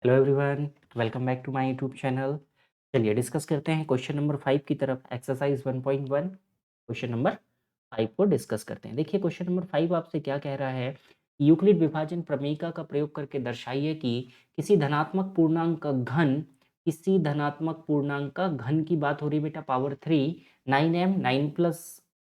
Hello everyone, welcome back to my YouTube channel. चलिए discuss करते हैं क्वेश्चन नंबर 5 की तरफ। एक्सरसाइज 1.1 क्वेश्चन नंबर 5 को डिस्कस करते हैं। देखिए क्वेश्चन नंबर 5 आपसे क्या कह रहा है। यूक्लिड विभाजन प्रमेयिका का प्रयोग करके दर्शाइए कि किसी धनात्मक पूर्णांक का घन की बात हो रही है बेटा, पावर 3 9m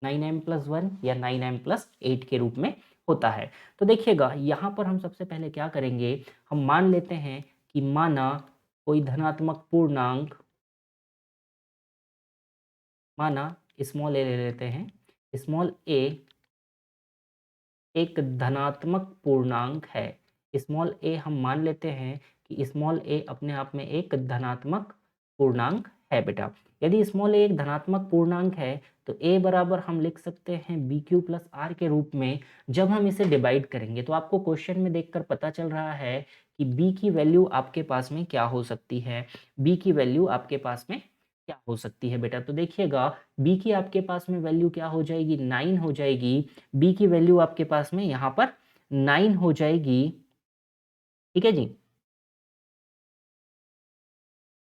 9m+1 या 9m+8 के रूप में होता है। तो देखिएगा यहाँ पर हम सबसे पहले क्या करेंगे, हम मान लेते हैं कि माना कोई धनात्मक पूर्णांक, माना स्मॉल ए ले लेते हैं। स्मॉल ए एक धनात्मक पूर्णांक है। स्मॉल ए हम मान लेते हैं कि स्मॉल ए अपने आप में एक धनात्मक पूर्णांक है बेटा। यदि स्मॉल ए एक धनात्मक पूर्णांक है तो ए बराबर हम लिख सकते हैं बी क्यू प्लस आर के रूप में। जब हम इसे डिवाइड करेंगे तो आपको क्वेश्चन में देखकर पता चल रहा है कि बी की वैल्यू आपके पास में क्या हो सकती है। बी की वैल्यू आपके पास में क्या हो सकती है बेटा, तो देखिएगा बी की आपके पास में वैल्यू क्या हो जाएगी, 9 हो जाएगी। बी की वैल्यू आपके पास में यहाँ पर 9 हो जाएगी। ठीक है जी,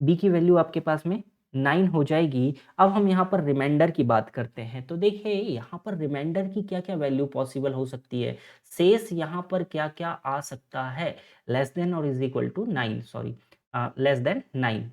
बी की वैल्यू आपके पास में 9 हो जाएगी। अब हम यहाँ पर रिमाइंडर की बात करते हैं। तो देखिए यहाँ पर रिमाइंडर की क्या क्या वैल्यू पॉसिबल हो सकती है। शेष यहाँ पर क्या क्या आ सकता है, लेस देन और is equal to 9, sorry less than 9।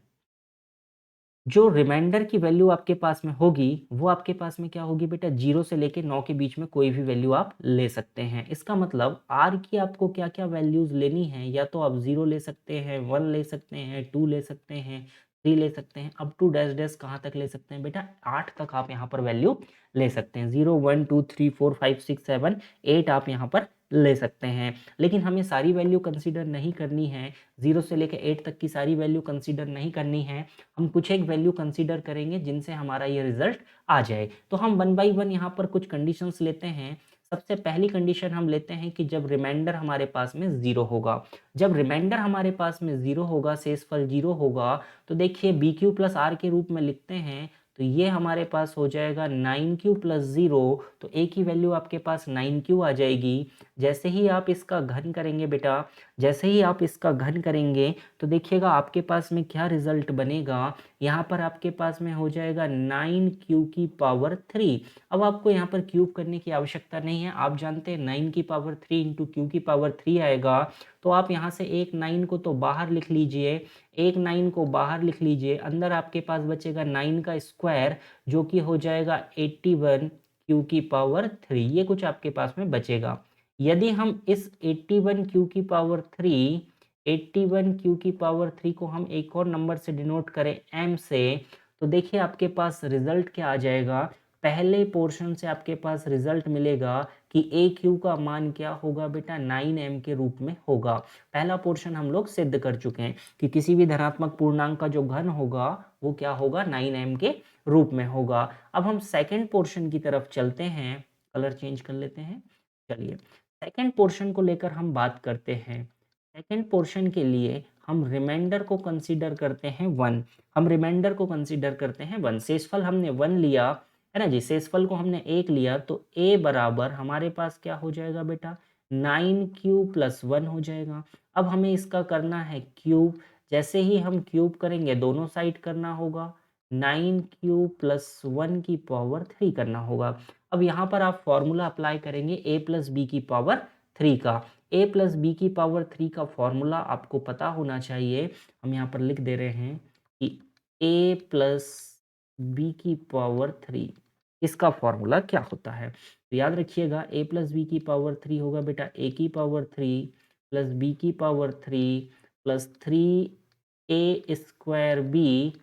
जो रिमाइंडर की वैल्यू आपके पास में होगी वो आपके पास में क्या होगी बेटा, 0 से लेके 9 के बीच में कोई भी वैल्यू आप ले सकते हैं। इसका मतलब आर की आपको क्या क्या वैल्यूज लेनी है, या तो आप 0 ले सकते हैं, 1 ले सकते हैं, 2 ले सकते हैं, 3 ले सकते हैं, अप टू डैश डैश कहाँ तक ले सकते हैं बेटा, 8 तक आप यहाँ पर वैल्यू ले सकते हैं। 0 1 2 3 4 5 6 7 8 आप यहाँ पर ले सकते हैं। लेकिन हमें सारी वैल्यू कंसीडर नहीं करनी है, 0 से लेकर 8 तक की सारी वैल्यू कंसीडर नहीं करनी है। हम कुछ एक वैल्यू कंसीडर करेंगे जिनसे हमारा ये रिजल्ट आ जाए। तो हम वन बाई वन यहाँ पर कुछ कंडीशंस लेते हैं। सबसे पहली कंडीशन हम लेते हैं कि जब रिमाइंडर हमारे पास में 0 होगा। जब रिमाइंडर हमारे पास में 0 होगा, शेषफल 0 होगा, तो देखिए बी क्यू प्लस आर के रूप में लिखते हैं। तो ये हमारे पास हो जाएगा 9q प्लस 0। तो ए की वैल्यू आपके पास 9q आ जाएगी। जैसे ही आप इसका घन करेंगे बेटा, जैसे ही आप इसका घन करेंगे तो देखिएगा आपके पास में क्या रिजल्ट बनेगा। यहाँ पर आपके पास में हो जाएगा 9q की पावर 3। अब आपको यहाँ पर क्यूब करने की आवश्यकता नहीं है, आप जानते हैं 9 की पावर 3 इंटू क्यू की पावर 3 आएगा। तो आप यहाँ से एक 9 को तो बाहर लिख लीजिए, एक 9 को बाहर लिख लीजिए, अंदर आपके पास बचेगा 9 का स्क्वायर जो कि हो जाएगा 81 क्यू की पावर 3। ये कुछ आपके पास में बचेगा। यदि हम इस 81 क्यू की पावर 3, 81 क्यू की पावर 3 को हम एक और नंबर से डिनोट करें m से, तो देखिए आपके पास रिजल्ट क्या आ जाएगा। पहले पोर्शन से आपके पास रिजल्ट मिलेगा कि ए क्यू का मान क्या होगा बेटा, 9m के रूप में होगा। पहला पोर्शन हम लोग सिद्ध कर चुके हैं कि किसी भी धनात्मक पूर्णांक का जो घन होगा वो क्या होगा, 9m के रूप में होगा। अब हम सेकंड पोर्शन की तरफ चलते हैं, कलर चेंज कर लेते हैं। चलिए सेकंड पोर्शन को लेकर हम बात करते हैं। सेकंड पोर्शन के लिए हम रिमाइंडर को कंसीडर करते हैं 1। हम रिमाइंडर को कंसीडर करते हैं 1। शेषफल हमने 1 लिया है ना जी, शेषफल को हमने 1 लिया, तो a बराबर हमारे पास क्या हो जाएगा बेटा, 9q प्लस 1 हो जाएगा। अब हमें इसका करना है क्यूब। जैसे ही हम क्यूब करेंगे दोनों साइड करना होगा, 9q प्लस 1 की पावर 3 करना होगा। अब यहाँ पर आप फॉर्मूला अप्लाई करेंगे a प्लस बी की पावर 3 का। a प्लस बी की पावर 3 का फॉर्मूला आपको पता होना चाहिए। हम यहाँ पर लिख दे रहे हैं कि a प्लस बी की पावर 3, इसका फॉर्मूला क्या होता है। तो याद रखिएगा a प्लस बी की पावर 3 होगा बेटा a की पावर 3 प्लस बी की power 3 plus 3a square B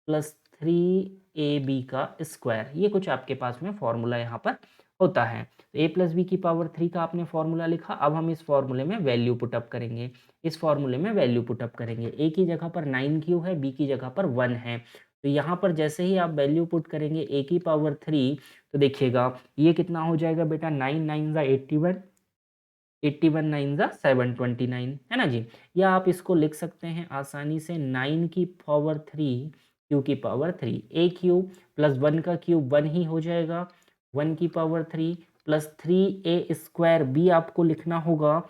plus 3ab का स्क्वायर। ये कुछ आपके पास में फॉर्मूला यहाँ पर होता है। तो a प्लस बी की पावर 3 का आपने फॉर्मूला लिखा। अब हम इस फॉर्मूले में वैल्यू पुटअप करेंगे। इस फॉर्मूले में वैल्यू पुटअप करेंगे। a की जगह पर 9q है, b की जगह पर 1 है। तो यहाँ पर जैसे ही आप वैल्यू पुट करेंगे a की पावर 3, तो देखिएगा ये कितना हो जाएगा बेटा, 9 9 ज़ा 81, 81 9 ज़ा 729 है ना जी। या आप इसको लिख सकते हैं आसानी से 9 की पावर 3 q की पावर 3, a क्यूब प्लस 1 का क्यूब 1 ही हो जाएगा, 1 की power 3 plus 3a square b आपको लिखना होगा,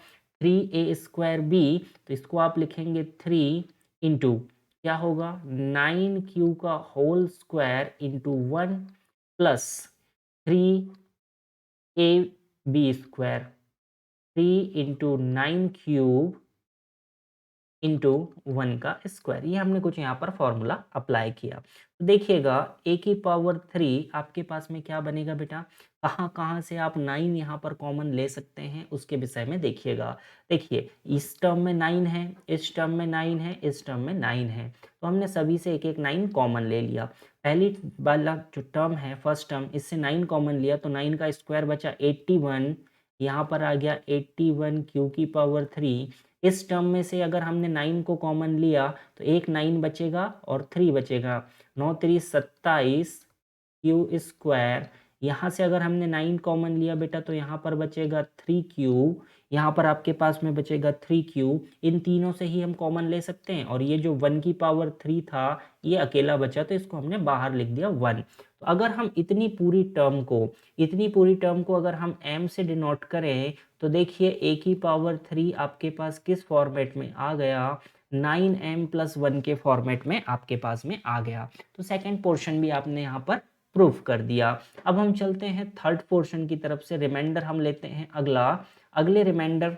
3a² b, तो इसको आप लिखेंगे 3 इंटू क्या होगा 9q का whole square into 1 plus 3ab², 3 into 9³ into 1 का स्क्वायर। ये हमने कुछ यहाँ पर फॉर्मूला अप्लाई किया। तो देखिएगा a³ आपके पास में क्या बनेगा बेटा, कहाँ कहाँ से आप 9 यहाँ पर कॉमन ले सकते हैं उसके विषय में देखिएगा। देखिए इस टर्म में 9 है, इस टर्म में 9 है, इस टर्म में 9 है, तो हमने सभी से एक एक 9 कॉमन ले लिया। पहली वाला जो टर्म है फर्स्ट टर्म, इससे 9 कॉमन लिया तो 9 का स्क्वायर बचा 81, यहाँ पर आ गया 81 3। इस टर्म में से अगर हमने 9 को कॉमन लिया तो एक 9 बचेगा और 3 बचेगा, 9 3 27 क्यू²। यहाँ से अगर हमने 9 कॉमन लिया बेटा तो यहाँ पर बचेगा 3q, यहाँ पर आपके पास में बचेगा 3q। इन तीनों से ही हम कॉमन ले सकते हैं और ये जो 1³ था ये अकेला बचा तो इसको हमने बाहर लिख दिया 1। तो अगर हम इतनी पूरी टर्म को अगर हम m से डिनोट करें तो देखिए a³ आपके पास किस फॉर्मेट में आ गया, 9m+1 के फॉर्मेट में आपके पास में आ गया। तो सेकंड पोर्शन भी आपने यहाँ पर प्रूफ कर दिया। अब हम चलते हैं थर्ड पोर्शन की तरफ से, रिमाइंडर हम लेते हैं अगले रिमाइंडर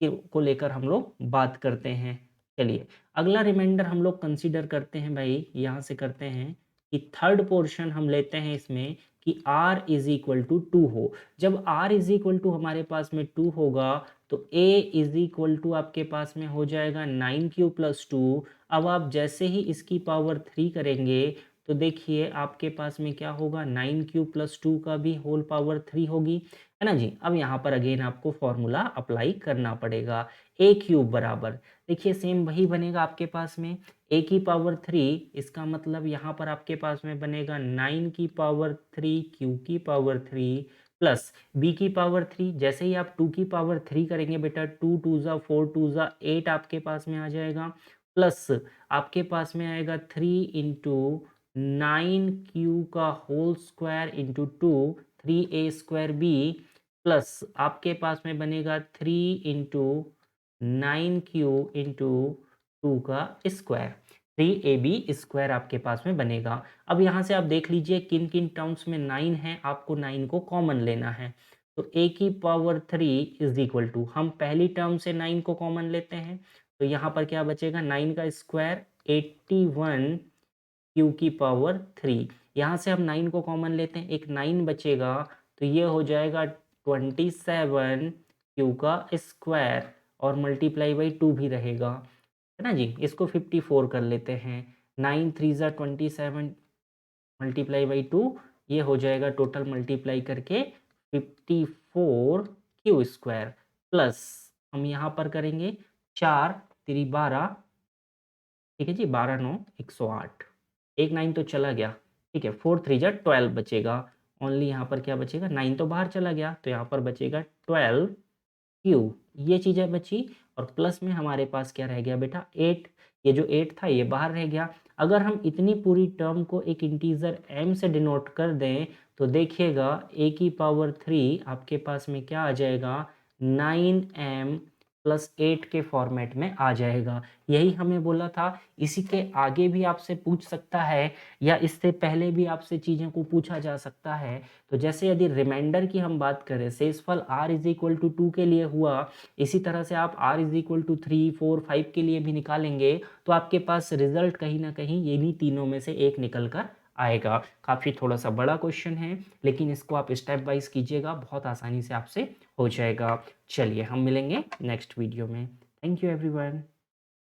को लेकर हम लोग बात करते हैं। चलिए अगला रिमाइंडर हम लोग कंसीडर करते हैं भाई, यहाँ से करते हैं कि थर्ड पोर्शन हम लेते हैं इसमें कि r इज इक्वल टू 2 हो। जब r इज इक्वल टू हमारे पास में 2 होगा तो a इज इक्वल टू आपके पास में हो जाएगा 9q + 2। अब आप जैसे ही इसकी पावर 3 करेंगे तो देखिए आपके पास में क्या होगा, 9q + 2 का भी होल पावर 3 होगी, है ना जी। अब यहाँ पर अगेन आपको फॉर्मूला अप्लाई करना पड़ेगा। a³ बराबर देखिए सेम वही बनेगा आपके पास में a³, इसका मतलब यहाँ पर आपके पास में बनेगा 9³ q³ प्लस b³। जैसे ही आप 2³ करेंगे बेटा 2 2 ज़ा 4 2 ज़ा 8 आपके पास में आ जाएगा, प्लस आपके पास में आएगा 3 इंटू 9q का whole square into 2 3a² plus आपके पास में बनेगा 3 इंटू 9q इंटू 2 का स्क्वायर, 3ab² आपके पास में बनेगा। अब यहाँ से आप देख लीजिए किन किन टर्म्स में 9 है, आपको 9 को कॉमन लेना है। तो a³ इज इक्वल टू, हम पहली टर्म से 9 को कॉमन लेते हैं तो यहाँ पर क्या बचेगा, 9 का स्क्वायर 81 q³। यहाँ से हम 9 को कॉमन लेते हैं, एक 9 बचेगा तो ये हो जाएगा 27 q² और मल्टीप्लाई बाई 2 भी रहेगा, है ना जी। इसको 54 कर लेते हैं, 9 3 ज़ा 27 मल्टीप्लाई बाई 2, ये हो जाएगा टोटल मल्टीप्लाई करके 54 q² प्लस हम यहाँ पर करेंगे 4 3 12, ठीक है जी, 12 9 108, एक 9 तो चला गया, ठीक है, 4 3 ज़ा 12 बचेगा, ओनली यहाँ पर क्या बचेगा, 9 तो बाहर चला गया तो यहाँ पर बचेगा 12q, ये चीज़ें बची। और प्लस में हमारे पास क्या रह गया बेटा 8, ये जो 8 था ये बाहर रह गया। अगर हम इतनी पूरी टर्म को एक इंटीजर m से डिनोट कर दें तो देखिएगा a³ आपके पास में क्या आ जाएगा, 9m+8 के फॉर्मेट में आ जाएगा। यही हमें बोला था, इसी के आगे भी आपसे पूछ सकता है या इससे पहले भी आपसे चीज़ों को पूछा जा सकता है। तो जैसे यदि रिमाइंडर की हम बात करें, शेषफल r इज इक्वल टू 2 के लिए हुआ, इसी तरह से आप r इज इक्वल टू 3 4 5 के लिए भी निकालेंगे तो आपके पास रिजल्ट कहीं ना कहीं इन्हीं तीनों में से एक निकल कर आएगा। काफ़ी थोड़ा सा बड़ा क्वेश्चन है लेकिन इसको आप स्टेप वाइज कीजिएगा, बहुत आसानी से आपसे हो जाएगा। चलिए हम मिलेंगे नेक्स्ट वीडियो में। Thank you everyone.